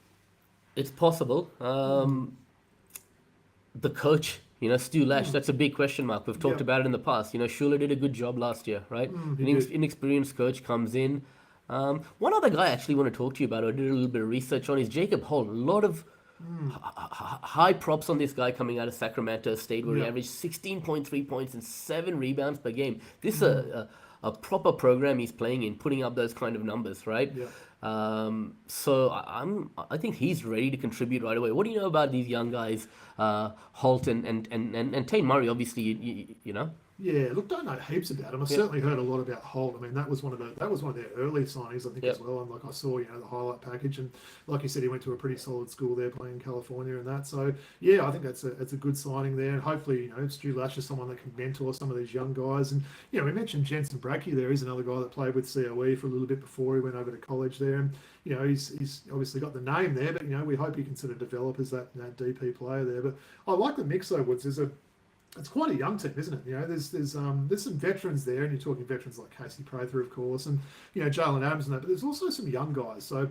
It's possible. The coach, Stu Lash, that's a big question mark. We've talked about it in the past. Schuler did a good job last year, right? An inexperienced coach comes in. One other guy I actually want to talk to you about, I did a little bit of research on, is Jacob Holt. A lot of high props on this guy coming out of Sacramento State, where he averaged 16.3 points and 7 rebounds per game. This is a proper program he's playing in, putting up those kind of numbers, right? Yeah. So I think he's ready to contribute right away. What do you know about these young guys, Holt and Tay Murray? Obviously, you know. Yeah, look, don't know heaps about him. I've certainly heard a lot about Holt. I mean, that was one of their early signings, I think, as well. And like I saw, the highlight package, and like you said, he went to a pretty solid school there, playing in California and that. So yeah, I think it's a good signing there. And hopefully, Stu Lash is someone that can mentor some of these young guys. And we mentioned Jensen Bradkey there. He's another guy that played with COE for a little bit before he went over to college there. And he's obviously got the name there, but we hope he can sort of develop as that DP player there. But I like the mix though, Woods. It's quite a young team, isn't it? There's some veterans there, and you're talking veterans like Casey Prather, of course, and Jaylin Adams and that. But there's also some young guys. So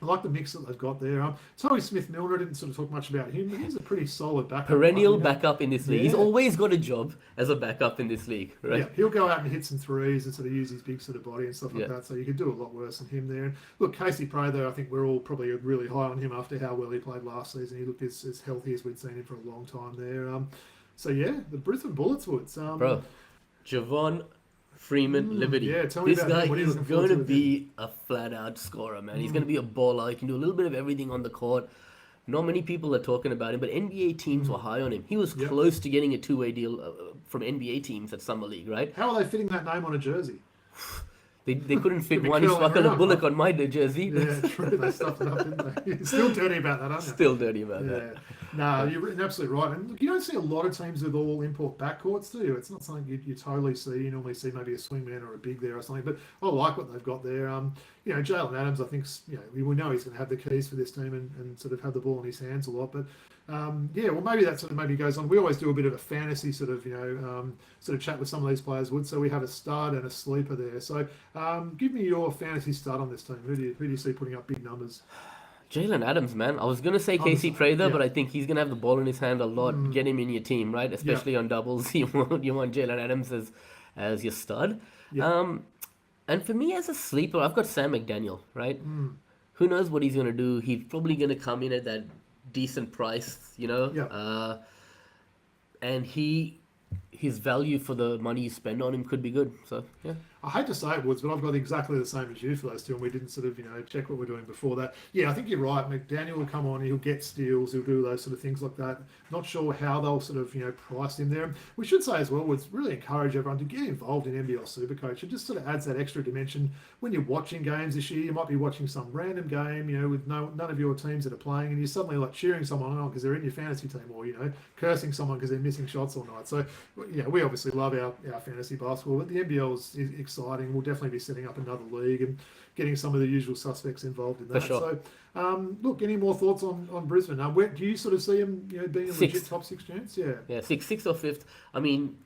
I like the mix that they've got there. Tommy Smith-Milner, I didn't sort of talk much about him, but he's a pretty solid backup. Perennial backup in this league. He's always got a job as a backup in this league, right? Yeah, he'll go out and hit some threes and sort of use his big sort of body and stuff like that. So you could do a lot worse than him there. And look, Casey Prather, I think we're all probably really high on him after how well he played last season. He looked as healthy as we'd seen him for a long time there. So yeah, the Brisbane Bullets, Woods. Bro, Javon Freeman Liberty. Yeah, tell me this about guy is going to be a flat-out scorer, man. He's going to be a baller. He can do a little bit of everything on the court. Not many people are talking about him, but NBA teams were high on him. He was close to getting a two-way deal from NBA teams at Summer League, right? How are they fitting that name on a jersey? They couldn't fit one Swakala Bullock on my jersey. Yeah, true. They stuffed it up, didn't they? You're still dirty about that, aren't you? Still dirty about that. No, you're absolutely right. And look, you don't see a lot of teams with all import backcourts, do you? It's not something you totally see. You normally see maybe a swingman or a big there or something. But I like what they've got there. Jaylin Adams, I think, we know he's going to have the keys for this team and sort of have the ball in his hands a lot. But maybe that sort of maybe goes on. We always do a bit of a fantasy sort of, sort of chat with some of these players, Would. So we have a start and a sleeper there. So give me your fantasy start on this team. Who do you see putting up big numbers? Jaylin Adams, man. I was going to say Casey Prather, but I think he's going to have the ball in his hand a lot. Get him in your team, right? Especially on doubles. You want Jaylin Adams as your stud. And for me as a sleeper, I've got Sam McDaniel, right? Who knows what he's going to do? He's probably going to come in at that decent price, you know. Yeah. And his value for the money you spend on him could be good. So yeah. I hate to say it, Woods, but I've got exactly the same as you for those two, and we didn't sort of, check what we're doing before that. Yeah, I think you're right. McDaniel will come on, he'll get steals, he'll do those sort of things like that. Not sure how they'll sort of, price him there. We should say as well, Woods, really encourage everyone to get involved in NBL Supercoach. It just sort of adds that extra dimension. When you're watching games this year, you might be watching some random game, with none of your teams that are playing, and you're suddenly like cheering someone on because they're in your fantasy team, or, cursing someone because they're missing shots all night. So, we obviously love our fantasy basketball, but the NBL is exciting. We'll definitely be setting up another league and getting some of the usual suspects involved in that. For sure. So, look, any more thoughts on Brisbane? Where do you sort of see them, being a legit top six chance? Yeah. Yeah, sixth or fifth. I mean,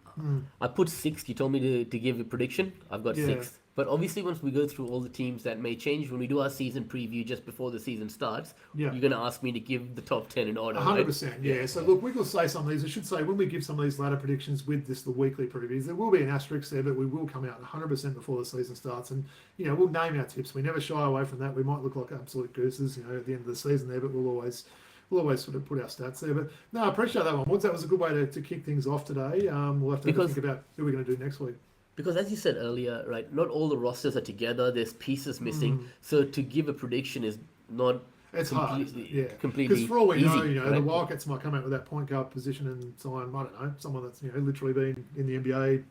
I put sixth. You told me to give a prediction. I've got sixth. But obviously, once we go through all the teams that may change, when we do our season preview just before the season starts, you're going to ask me to give the top 10 in order. 100%, right? yeah. So, look, we will say some of these. I should say, when we give some of these ladder predictions with the weekly previews, there will be an asterisk there, but we will come out 100% before the season starts. And, we'll name our tips. We never shy away from that. We might look like absolute gooses, at the end of the season there, but we'll always sort of put our stats there. But, no, I appreciate that one, Woods. That was a good way to kick things off today. We'll have to think about who we're going to do next week. Because as you said earlier, right, not all the rosters are together. There's pieces missing. So to give a prediction is not It's hard, yeah. Completely because for all we easy, know, right? the Wildcats might come out with that point guard position and sign, I don't know, someone that's literally been in the NBA,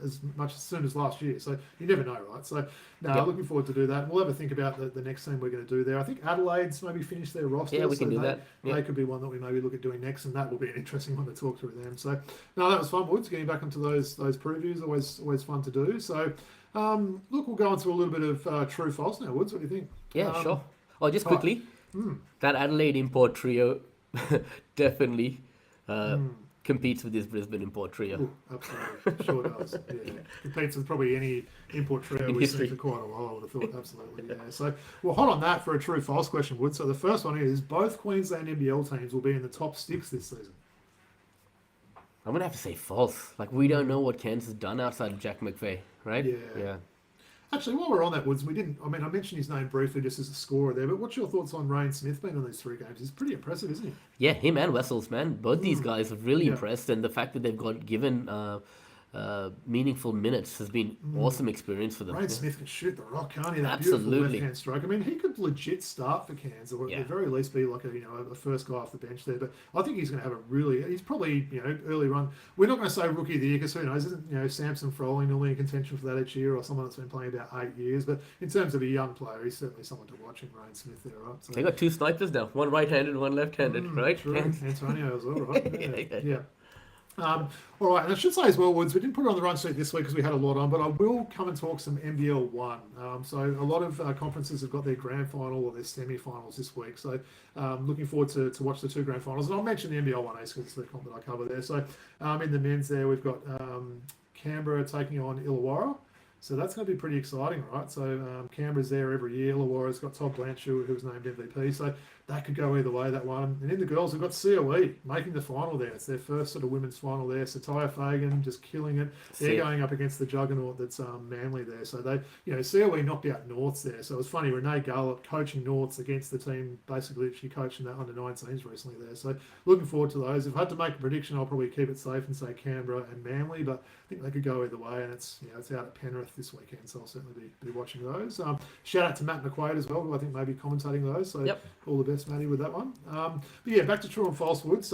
as much as soon as last year. So you never know, right? So looking forward to do that. We'll have a think about the next team we're going to do there. I think Adelaide's maybe finished their roster. Yeah, we can do that. They could be one that we maybe look at doing next, and that will be an interesting one to talk through them. So no, that was fun, Woods. Getting back into those previews, always fun to do. So look, we'll go into a little bit of true false now, Woods. What do you think? Yeah, sure. Oh, just quickly. That Adelaide import trio definitely competes with this Brisbane import trio. Ooh, absolutely, sure does. Yeah, competes with probably any import trio we've seen for quite a while. I would have thought, absolutely. Yeah. So we'll hold on that for a true false question, Wood. So the first one is both Queensland NBL teams will be in the top 6 this season. I'm gonna have to say false. Like we don't know what Cairns has done outside of Jack McVeigh, right? Yeah. Actually, while we're on that, Woods, I mentioned his name briefly just as a scorer there, but what's your thoughts on Ryan Smith being on these 3 games? He's pretty impressive, isn't he? Yeah, him and Wessels, man. Both these guys have really impressed, and the fact that they've got given meaningful minutes has been awesome experience for them. Ryan Smith can shoot the rock, can't he? That Absolutely. beautiful left-hand stroke. I mean, he could legit start for Cairns, or at the very least be like a first guy off the bench there. But I think he's going to have he's probably, early run. We're not going to say rookie of the year because who knows? Isn't, Samson Froling normally in contention for that each year, or someone that's been playing about 8 years? But in terms of a young player, he's certainly someone to watch in Ryan Smith there, right? So, they got 2 snipers now, one right-handed, one left-handed, right? True. Antonio as well, right? Yeah. All right, and I should say as well, Woods, we didn't put it on the run sheet this week because we had a lot on, but I will come and talk some NBL 1. So a lot of conferences have got their grand final or their semi-finals this week. So looking forward to watch the 2 grand finals. And I'll mention the NBL 1 Ace because it's the comp that I cover there. So in the men's there, we've got Canberra taking on Illawarra. So that's going to be pretty exciting, right? So Canberra's there every year. Illawarra's got Todd Blanchard, who was named MVP. So that could go either way, that one. And in the girls, we've got COE making the final there. It's their first sort of women's final there. Satya Fagan just killing it. They're going up against the juggernaut that's Manly there. So they, COE knocked out Norths there. So it was funny, Renee Garlop coaching Norths against the team, basically she coached in that under-19s recently there. So looking forward to those. If I had to make a prediction, I'll probably keep it safe and say Canberra and Manly, but I think they could go either way, and it's out at Penrith this weekend, so I'll certainly be watching those. Shout out to Matt McQuaid as well, who I think may be commentating those, so all the best, Matty, with that one. But yeah, back to true and false, Woods.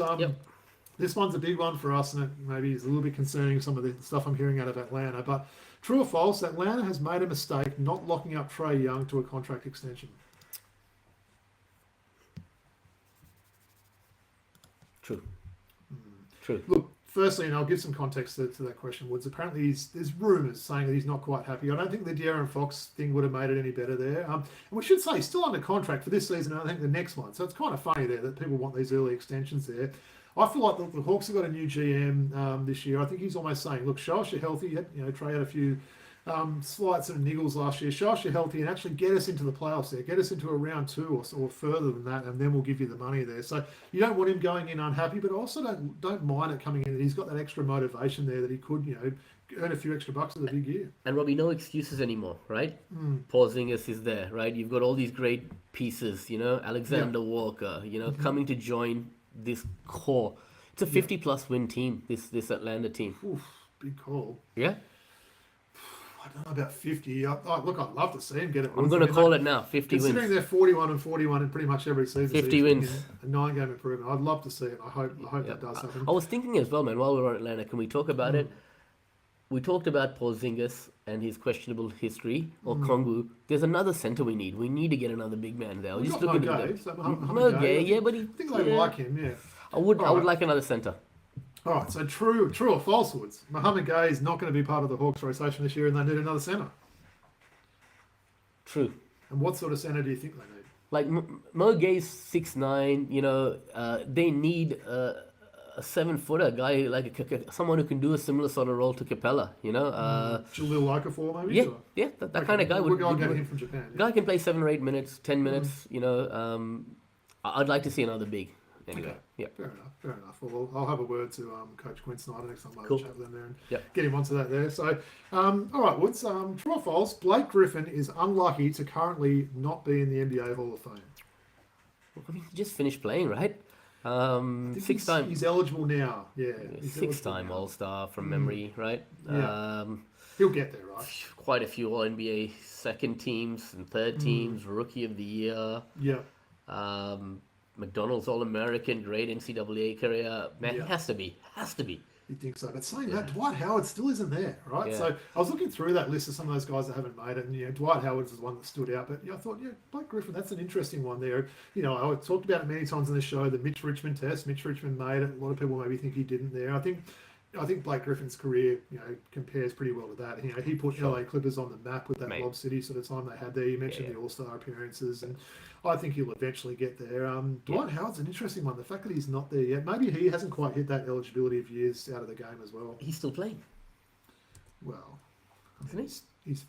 This one's a big one for us, and it maybe is a little bit concerning, some of the stuff I'm hearing out of Atlanta, but true or false, Atlanta has made a mistake not locking up Trae Young to a contract extension. True. True. Look, firstly, and I'll give some context to that question, Woods. Apparently, there's rumours saying that he's not quite happy. I don't think the De'Aaron Fox thing would have made it any better there. And we should say he's still under contract for this season, and I think the next one. So it's kind of funny there that people want these early extensions there. I feel like the Hawks have got a new GM this year. I think he's almost saying, look, show us you're healthy. Trae had a few slight sort of niggles last year. Show us you're healthy and actually get us into the playoffs there. Get us into a round 2 or further than that, and then we'll give you the money there. So you don't want him going in unhappy, but also don't mind it coming in. He's got that extra motivation there that he could, earn a few extra bucks at the big year. And Robbie, no excuses anymore, right? Porzingis is there, right? You've got all these great pieces, Alexander Walker, coming to join this core. It's a 50-plus win team, this Atlanta team. Oof, big call. Yeah? I don't know about 50. Look, I'd love to see him get it. I'm going to call it now, 50 wins. Considering they're 41-41 in pretty much every season. 50 wins. A 9-game improvement. I'd love to see it. I hope that does happen. I was thinking as well, man, while we're on Atlanta, can we talk about it? We talked about Porzingis and his questionable history, or Kongu. There's another center we need. We need to get another big man there. Just look at McVeigh, yeah, but I think they like him, yeah. I would like another center. All right, so true or falsehoods? Mohamed Gay is not going to be part of the Hawks rotation this year, and they need another center. True. And what sort of center do you think they need? Like Mo Gay's 6'9", they need a 7-footer guy, like someone who can do a similar sort of role to Capella, Jahlil Okafor, maybe? Yeah, that kind of guy would go and get him from Japan. Guy can play 7 or 8 minutes, 10 minutes, I'd like to see another big. Anyway, okay. Yeah. Fair enough. Well, I'll have a word to Coach Quinn Snyder next time I chat with him there and get him onto that there. So, all right, Woods, true or false, Blake Griffin is unlucky to currently not be in the NBA Hall of Fame. Well, I mean, he just finished playing, right? 6 time. He's eligible now, yeah. 6-time All-Star from memory, right? Yeah. He'll get there, right? Quite a few All-NBA second teams and third teams, Rookie of the Year. Yeah. McDonald's All-American, great NCAA career. Man, he has to be. You think so? But saying that, Dwight Howard still isn't there, right? Yeah. So I was looking through that list of some of those guys that haven't made it, and Dwight Howard was the one that stood out. But I thought, Blake Griffin, that's an interesting one there. I talked about it many times on the show, the Mitch Richmond test. Mitch Richmond made it. A lot of people maybe think he didn't there. I think Blake Griffin's career, compares pretty well to that. He put LA Clippers on the map with that Lob City sort of time they had there. You mentioned the All-Star appearances, and I think he'll eventually get there. Dwight Howard's an interesting one. The fact that he's not there yet, maybe he hasn't quite hit that eligibility of years out of the game as well. He's still playing. Well, isn't he? He's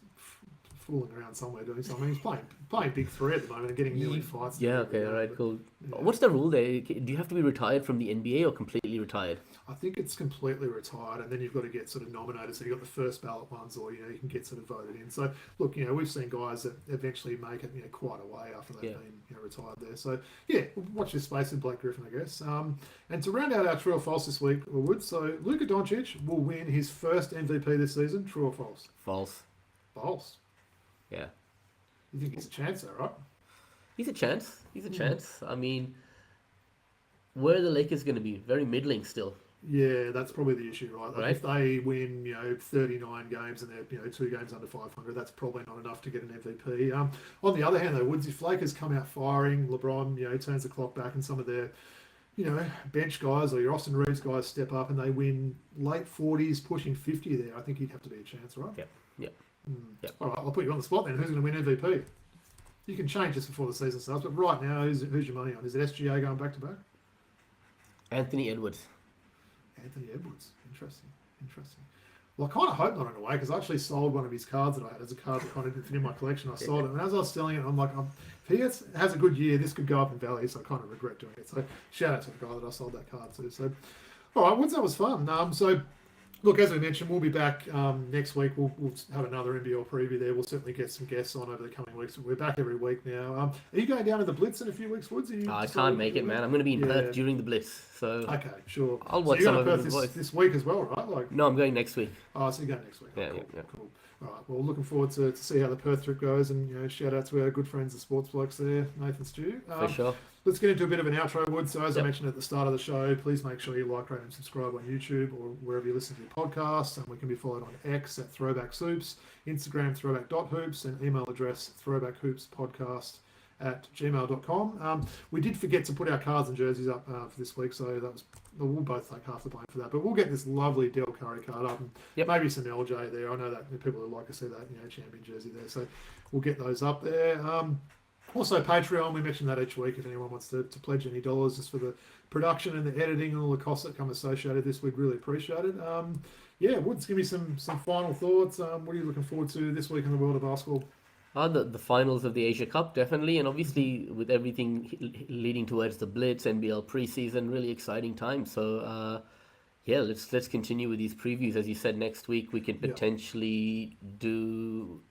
fooling around somewhere doing something. He's playing Big 3 at the moment and getting nearly fights. Yeah, okay, all right, cool. Yeah. What's the rule there? Do you have to be retired from the NBA or completely retired? I think it's completely retired, and then you've got to get sort of nominated. So you've got the first ballot ones, or you can get sort of voted in. So look, we've seen guys that eventually make it quite a way after they've been retired there. So watch this space in Blake Griffin, I guess. And to round out our true or false this week, we would. So Luka Doncic will win his first MVP this season. True or false? False. False. Yeah. You think he's a chance, though, right? He's a chance. I mean, where are the Lakers going to be? Very middling still. Yeah, that's probably the issue, right? Like if they win, 39 games and they're 2 games under 500, that's probably not enough to get an MVP. On the other hand, though, Woods, if Lakers come out firing, LeBron, turns the clock back, and some of their, bench guys or your Austin Reeves guys step up and they win late 40s, pushing 50 there, I think he'd have to be a chance, right? Yep. All right, I'll put you on the spot then. Who's going to win MVP? You can change this before the season starts, but right now, who's your money on? Is it SGA going back to back? Anthony Edwards. Interesting. Well, I kind of hope not in a way, because I actually sold one of his cards that I had as a card that kind of didn't fit in my collection. I sold it, and as I was selling it, I'm like, if he has a good year, this could go up in value, so I kind of regret doing it. So shout out to the guy that I sold that card to. So, all right, Woods, that was fun. Look, as we mentioned, we'll be back next week. We'll have another NBL preview there. We'll certainly get some guests on over the coming weeks. We're back every week now. Are you going down to the Blitz in a few weeks, Woods? I can't make it, man. I'm going to be in Perth during the Blitz. So okay, sure. I'll watch some of Perth this week as well, right? No, I'm going next week. Oh, so you're going next week. Yeah, cool. All right. Well, looking forward to see how the Perth trip goes, and shout out to our good friends, the sports blokes there, Nathan Stew. For sure. Let's get into a bit of an outro, Wood. So as I mentioned at the start of the show, please make sure you like, rate, and subscribe on YouTube or wherever you listen to your podcasts. And we can be followed on X at Throwback Hoops, Instagram throwback.hoops, and email address throwbackhoopspodcast@gmail.com. We did forget to put our cards and jerseys up for this week, so we'll both take half the blame for that. But we'll get this lovely Dell Curry card up, and maybe some LJ there. I know that people would like to see that champion jersey there, so we'll get those up there. Also, Patreon, we mention that each week if anyone wants to pledge any dollars just for the production and the editing and all the costs that come associated with this, we'd really appreciate it. Yeah, Woods, give me some final thoughts. What are you looking forward to this week in the world of basketball? The finals of the Asia Cup, definitely. And obviously, with everything leading towards the Blitz, NBL preseason, really exciting time. So, yeah, let's continue with these previews. As you said, next week we can potentially do...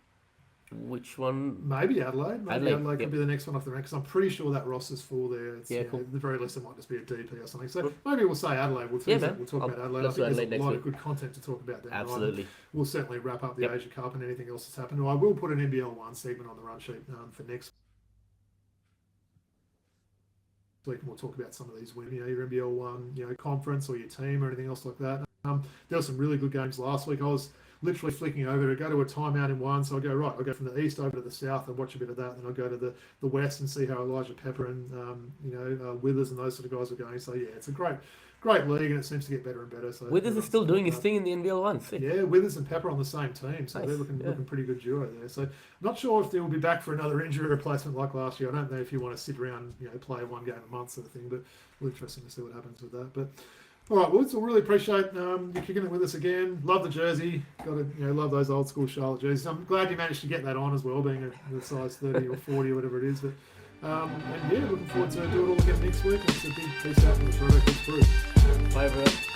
Which one? Maybe Adelaide. Maybe Adelaide yep. could be the next one off the rank, because I'm pretty sure that roster's full there. It's, cool. At the very least, it might just be a DP or something. So maybe we'll say Adelaide. We'll talk about Adelaide. I think there's a lot of good content to talk about there. Absolutely. We'll certainly wrap up the Asia Cup and anything else that's happened. I will put an NBL 1 segment on the run sheet for next week, and we'll talk about some of these wins, your NBL 1, conference or your team or anything else like that. There were some really good games last week. I was literally flicking over to go to a timeout in one, so I'll go from the east over to the south and watch a bit of that, then I'll go to the west and see how Elijah Pepper and Withers and those sort of guys are going. So yeah, it's a great league, and it seems to get better and better. So Withers is still doing his thing in the NBL 1. Sick. Yeah, Withers and Pepper on the same team, so nice. They're looking pretty good duo there. So not sure if they will be back for another injury replacement like last year. I don't know if you want to sit around, play one game a month sort of thing, but it'll be interesting to see what happens with that. But all right, Woods, we'll really appreciate you kicking it with us again. Love the jersey. Got to love those old school Charlotte jerseys. I'm glad you managed to get that on as well, being a size 30 or 40 or whatever it is. But and yeah, looking forward to doing it all again next week. And it's a big peace out from the Throwback Hoops crew. Bye, everyone.